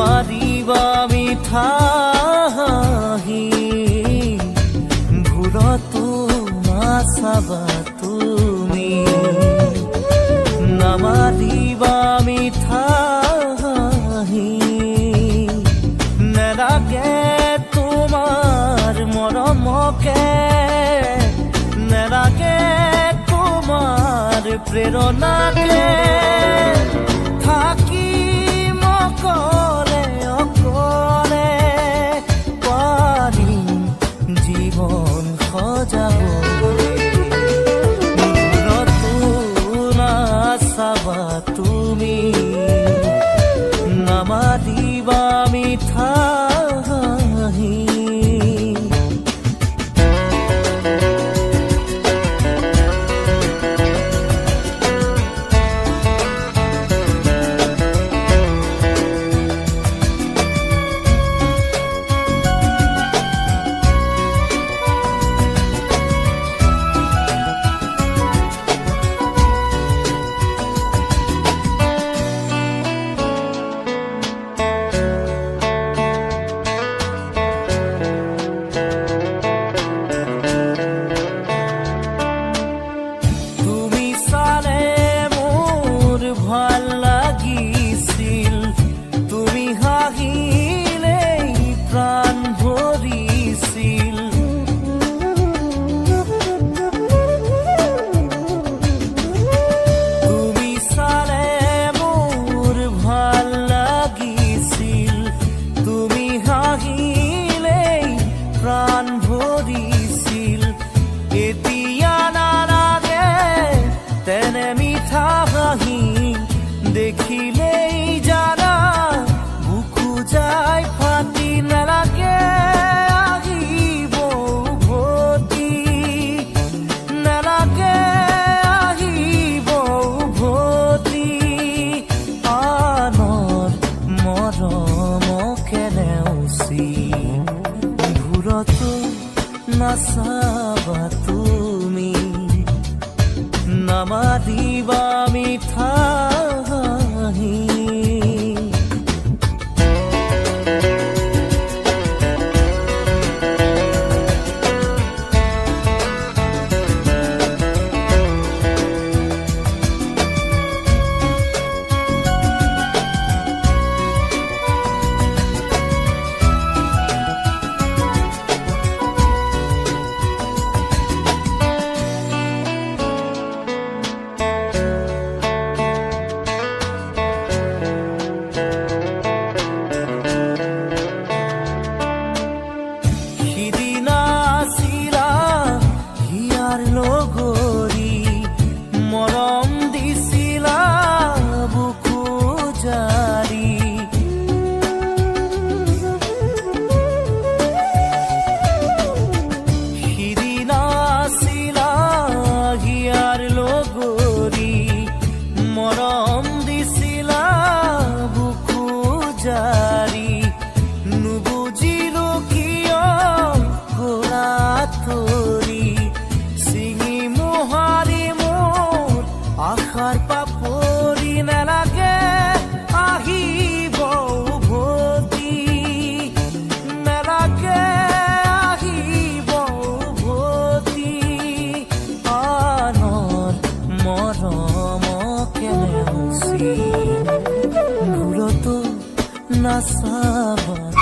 নামাৰিবা মিঠা হাঁহি ভুলতো নাচাবা তুমি নামাৰিবা মিঠা হাঁহি নেলাগে তোমাৰ মৰমকে নেলাগে তোমাৰ প্ৰেৰণাকে থাকিম অকলে অকলে পাৰিম জীৱন সজাবলৈ দূৰতো নাচাবা তুমি নামাৰিবা মিঠা হাঁহি ভাল লাগিছিল তুমি হাঁহিলেই প্ৰাণ ভৰিছিল তুমি চালে মোৰ ভাল লাগিছিল তুমি হাঁহিলেই প্ৰাণ ভৰিছিল এতিয়া নালাগে তেনে মিঠা হাঁহি দেখিলেই জানা বুকু যায় ফাটি নালাগে আহিব উভতি নালাগে আহিব উভতি আনৰ মৰমকে নেওচি ঘূৰতো নাচাবা তুমি নামাৰিবা মিঠা হাঁহি লগৰী মৰম দিছিলা বুকু জাৰি সিদিনা আছিলা হিয়াৰ লগৰী মৰম দিছিলা বুকু জাৰি নুবুজিলো কিয় গলা তৰি আশাৰ পাপৰি নালাগে আহিব উভতি নালাগে আহিব উভতি আনৰ মৰমকে নেওচি ঘূৰতো নাচাবা